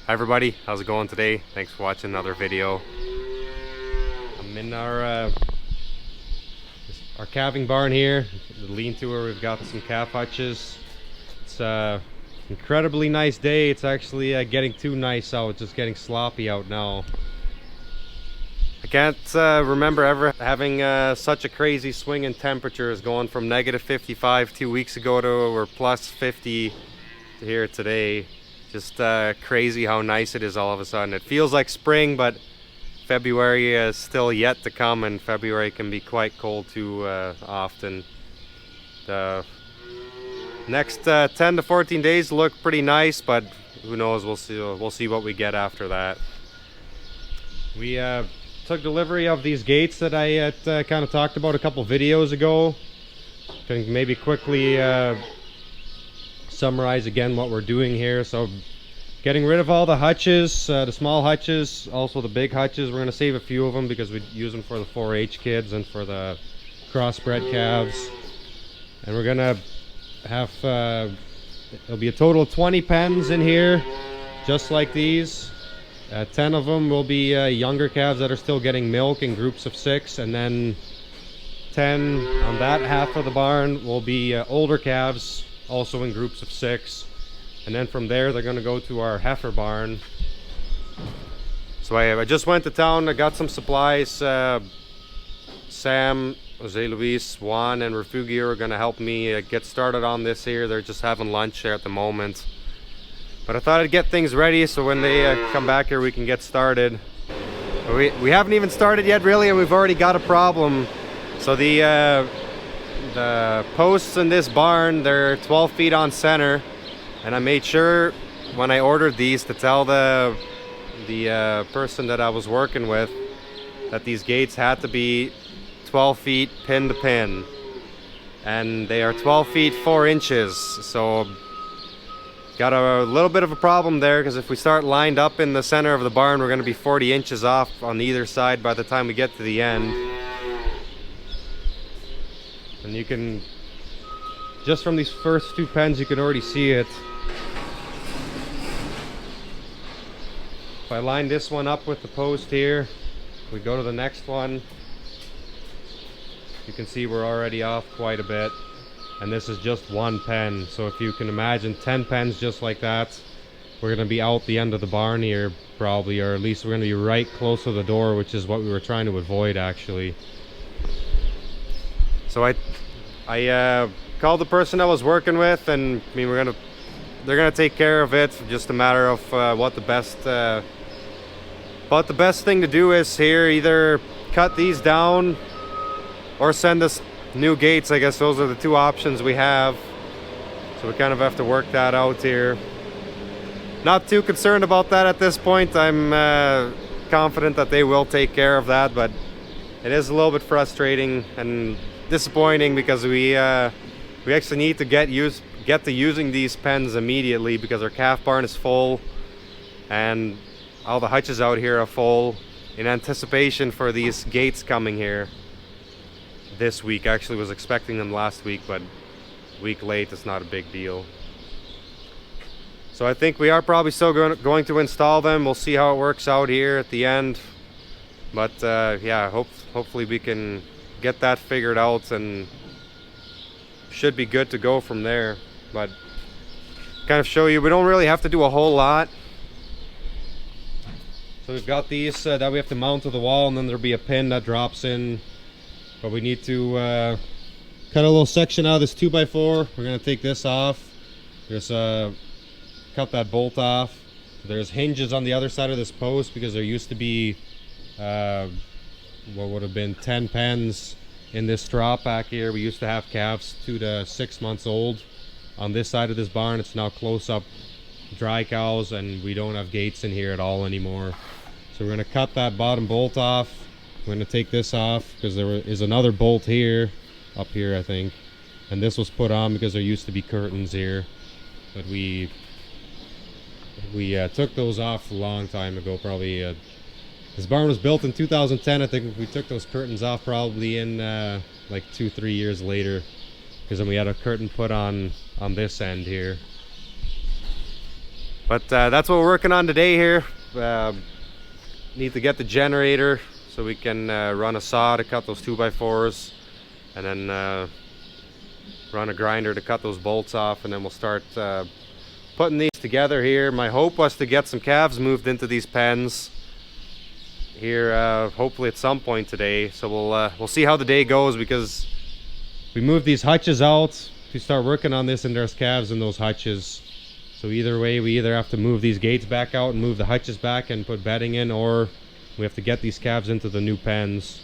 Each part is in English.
Hi everybody, how's it going today? Thanks for watching another video. I'm in our calving barn here, the lean-to where we've got some calf hutches. It's an incredibly nice day. It's actually getting too nice out, just getting sloppy out now. I can't remember ever having such a crazy swing in temperatures, going from -55 2 weeks ago to over +50 to here today. Just crazy how nice it is all of a sudden. It feels like spring, but February is still yet to come, and February can be quite cold too often. The next 10 to 14 days look pretty nice, but who knows, we'll see what we get after that. We took delivery of these gates that I had kind of talked about a couple videos ago. Can maybe quickly summarize again what we're doing here. So getting rid of all the hutches, the small hutches, also the big hutches. We're going to save a few of them because we use them for the 4-H kids and for the crossbred calves. And we're going to have it'll be a total of 20 pens in here, just like these. 10 of them will be younger calves that are still getting milk in groups of 6, and then 10 on that half of the barn will be older calves, also in groups of 6. And then from there they're going to go to our heifer barn. So I just went to town. I got some supplies. Sam, Jose Luis, Juan, and Refugio are going to help me get started on this here. They're just having lunch here at the moment. But I thought I'd get things ready so when they come back here we can get started. We haven't even started yet really, and we've already got a problem. So the posts in this barn, they're 12 feet on center, and I made sure when I ordered these to tell the person that I was working with that these gates had to be 12 feet pin to pin, and they are 12 feet 4 inches. So got a little bit of a problem there, because if we start lined up in the center of the barn, we're going to be 40 inches off on either side by the time we get to the end. And you can, just from these first 2 pens, you can already see it. If I line this one up with the post here, we go to the next one, you can see we're already off quite a bit. And this is just 1 pen, so if you can imagine 10 pens just like that, we're going to be out the end of the barn here probably, or at least we're going to be right close to the door, which is what we were trying to avoid actually. So I called the person I was working with, and I mean they're gonna take care of it. Just a matter of what the best thing to do is here. Either cut these down or send us new gates. I guess those are the 2 options we have. So we kind of have to work that out here. Not too concerned about that at this point. I'm confident that they will take care of that, but it is a little bit frustrating and disappointing because we actually need to get to using these pens immediately, because our calf barn is full and all the hutches out here are full in anticipation for these gates coming here this week. Actually was expecting them last week, but a week late. It's not a big deal. So I think we are probably still going to install them. We'll see how it works out here at the end, but yeah, hopefully we can get that figured out and should be good to go from there. But kind of show you, we don't really have to do a whole lot. So we've got these that we have to mount to the wall, and then there'll be a pin that drops in. But we need to cut a little section out of this 2x4. We're going to take this off. Just cut that bolt off. There's hinges on the other side of this post, because there used to be what would have been 10 pens in this drop back here. We used to have calves 2 to 6 months old on this side of this barn. It's now close up dry cows, and we don't have gates in here at all anymore. So we're going to cut that bottom bolt off. We're going to take this off because there is another bolt here, up here I think, and this was put on because there used to be curtains here, but we took those off a long time ago. Probably this barn was built in 2010. I think we took those curtains off probably in like 2-3 years later, because then we had a curtain put on this end here. But that's what we're working on today here. Need to get the generator so we can run a saw to cut those 2x4s, and then run a grinder to cut those bolts off, and then we'll start putting these together here. My hope was to get some calves moved into these pens here hopefully at some point today. So we'll see how the day goes, because we move these hutches out. We start working on this and there's calves in those hutches. So either way, we either have to move these gates back out and move the hutches back and put bedding in, or we have to get these calves into the new pens.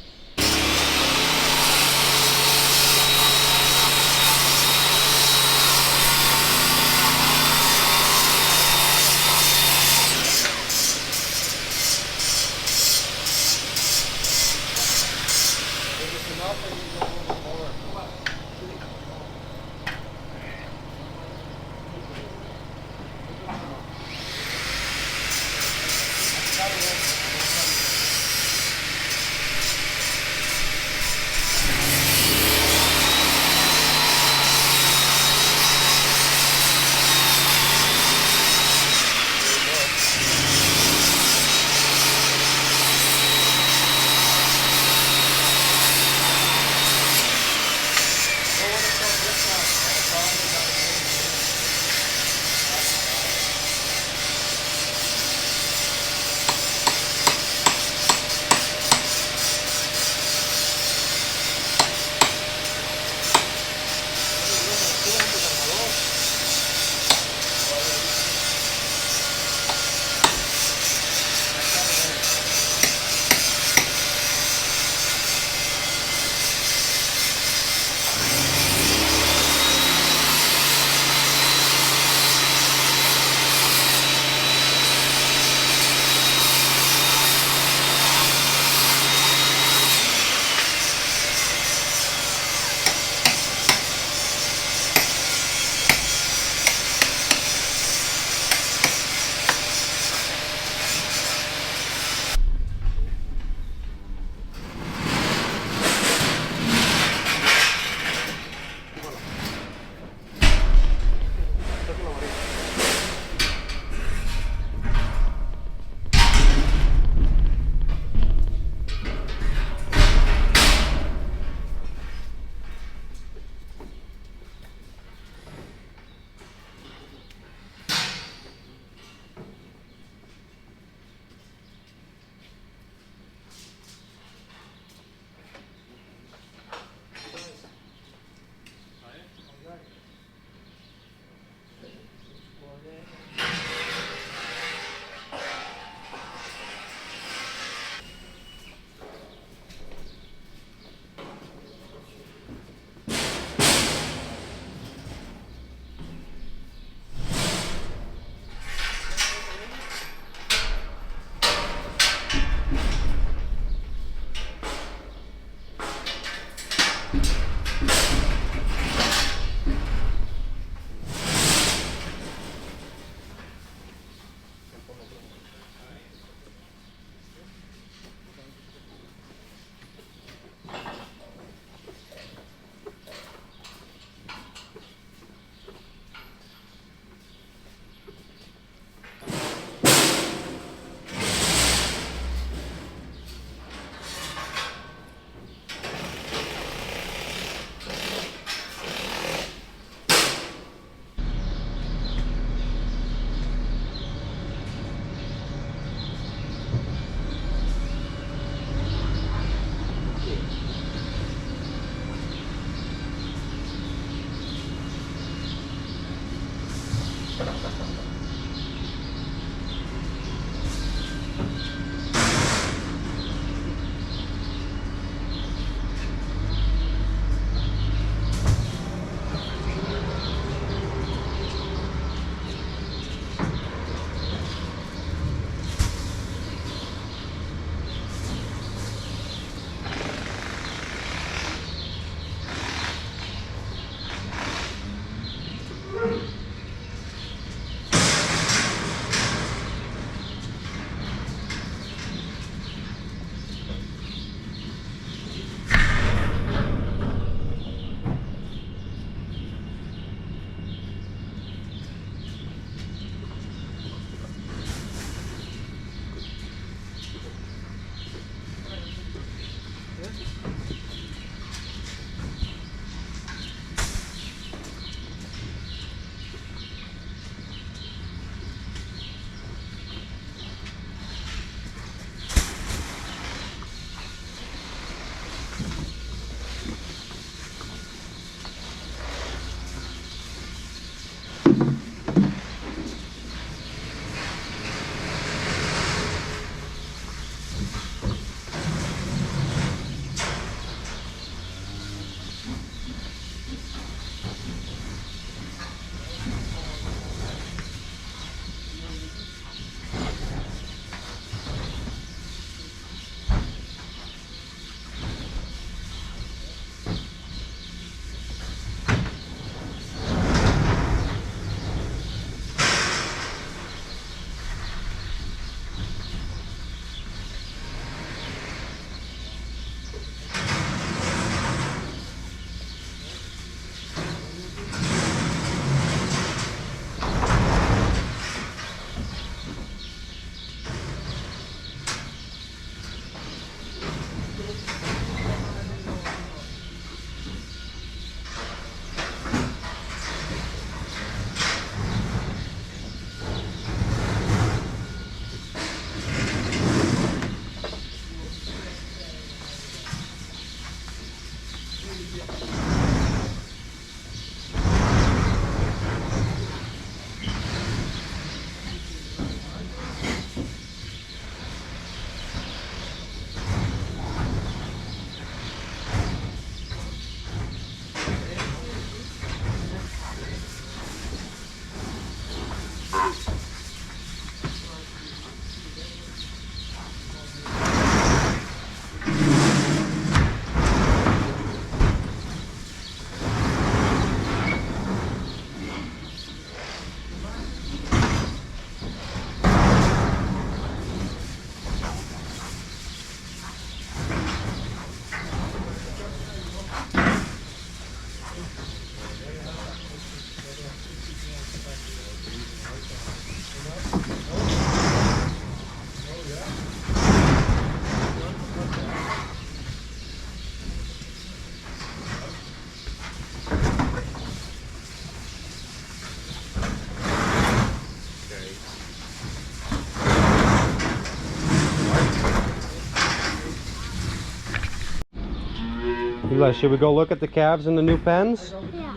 Eli, should we go look at the calves in the new pens? Ja.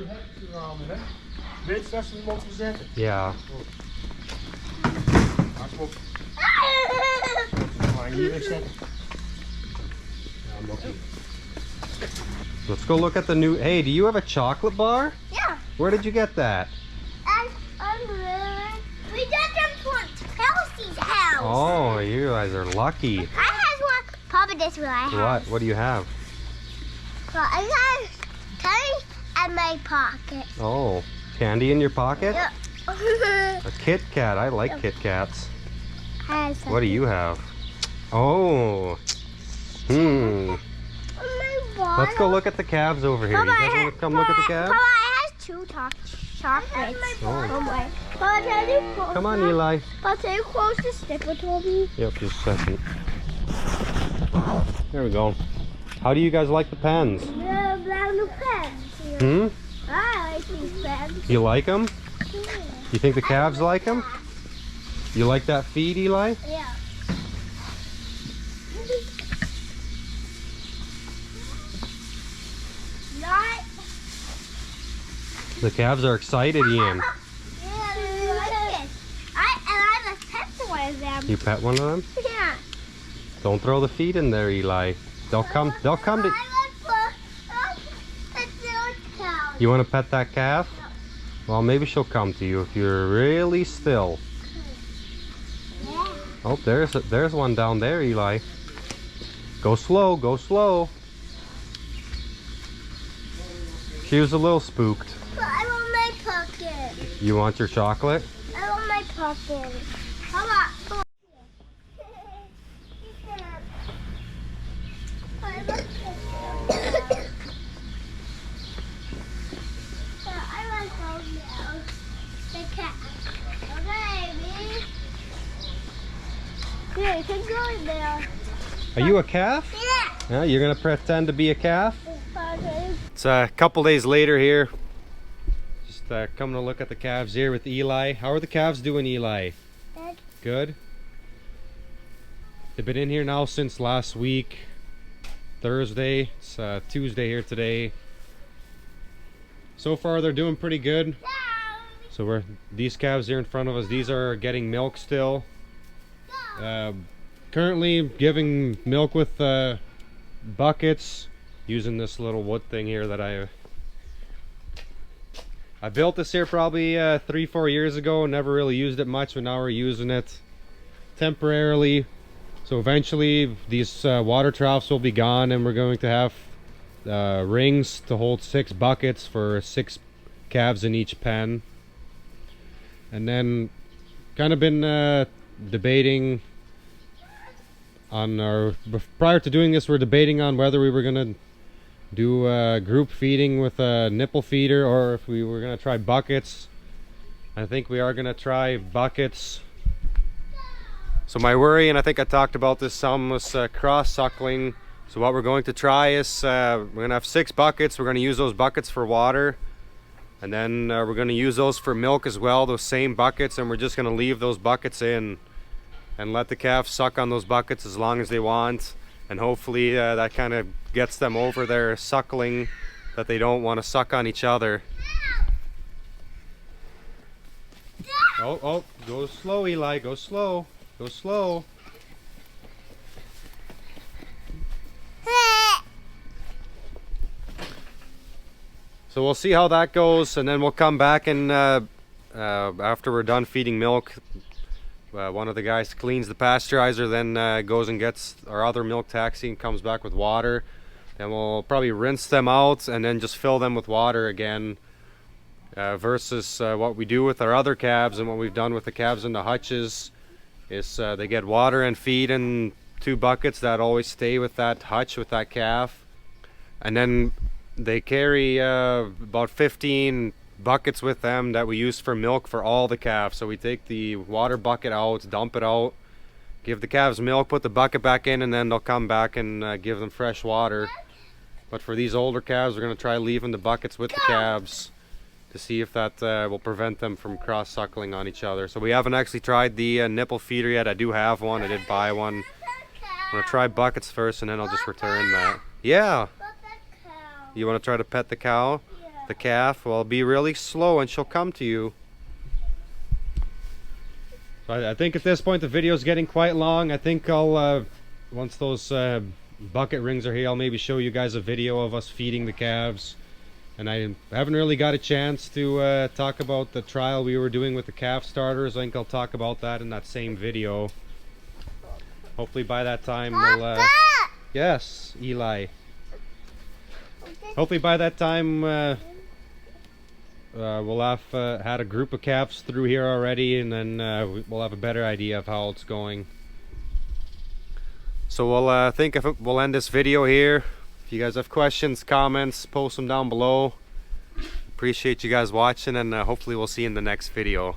Weet je dat ze hem moeten zetten? Yeah. Maar hier wegzetten. Ja, Let's go look at the new. Hey, do you have a chocolate bar? Yeah. Where did you get that? We got them from Chelsea's house. Oh, you guys are lucky. I have one. Papa, this is what I have. What do you have? Well, I got candy in my pocket. Oh, candy in your pocket? Yeah. A Kit Kat. I like Kit Kats. Has What do you have? Oh. Let's go look at the calves over here. You guys want to come look at the calves? Papa, I have two chocolates. Oh. Papa, can you close Come on, Eli. Papa, can you close the stipple to me? Yep, just a second. There we go. How do you guys like the pens? The brown pens. Hmm? I like these pens. You like them? You think the calves like them? You like that feed, Eli? Yeah. Not. The calves are excited, Ian. Yeah, they like it. I have a pet one of them. You pet one of them? Yeah. Don't throw the feed in there, Eli. They'll come to... You want to pet that calf? Well, maybe she'll come to you if you're really still. Yeah. Oh, there's one down there, Eli. Go slow, go slow. She was a little spooked. But I want my pocket. You want your chocolate? I want my pocket. How about? Yeah, you can go in there. Are you a calf? Yeah. Yeah, you're gonna pretend to be a calf? Okay. It's a couple days later here. Just coming to look at the calves here with Eli. How are the calves doing, Eli? Good. Good? They've been in here now since last week. Thursday. It's Tuesday here today. So far they're doing pretty good. So these calves here in front of us, these are getting milk still. Currently giving milk with buckets, using this little wood thing here that I built this here probably 3-4 years ago. Never really used it much, but now we're using it temporarily. So eventually these water troughs will be gone, and we're going to have rings to hold 6 buckets for 6 calves in each pen. And then kind of been debating on prior to doing this, we're debating on whether we were gonna do group feeding with a nipple feeder or if we were gonna try buckets. I think we are gonna try buckets. So my worry, and I think I talked about this some, was cross suckling. So what we're going to try is we're gonna have 6 buckets. We're gonna use those buckets for water, and then we're gonna use those for milk as well, those same buckets, and we're just gonna leave those buckets in and let the calves suck on those buckets as long as they want, and hopefully that kind of gets them over their suckling, that they don't want to suck on each other. Oh, go slow, Eli, go slow, go slow. So we'll see how that goes, and then we'll come back and after we're done feeding milk, one of the guys cleans the pasteurizer, then goes and gets our other milk taxi and comes back with water. Then we'll probably rinse them out and then just fill them with water again, versus what we do with our other calves and what we've done with the calves in the hutches is they get water and feed in 2 buckets that always stay with that hutch, with that calf, and then they carry about 15 buckets with them that we use for milk for all the calves. So we take the water bucket out, dump it out, give the calves milk, put the bucket back in, and then they'll come back and give them fresh water. But for these older calves, we're going to try leaving the buckets with the calves to see if that will prevent them from cross suckling on each other. So we haven't actually tried the nipple feeder yet. I do have one. I did buy one. I'm going to try buckets first, and then I'll just return that. Yeah. You want to try to pet the cow? Yeah. The calf? Well, be really slow and she'll come to you. So I think at this point the video is getting quite long. I think I'll, once those bucket rings are here, I'll maybe show you guys a video of us feeding the calves. And I haven't really got a chance to talk about the trial we were doing with the calf starters. I think I'll talk about that in that same video. Hopefully by that time we'll... Yes, Eli. Hopefully by that time we'll have had a group of calves through here already, and then we'll have a better idea of how it's going. So we'll end this video here. If you guys have questions, comments, post them down below. Appreciate you guys watching, and hopefully we'll see you in the next video.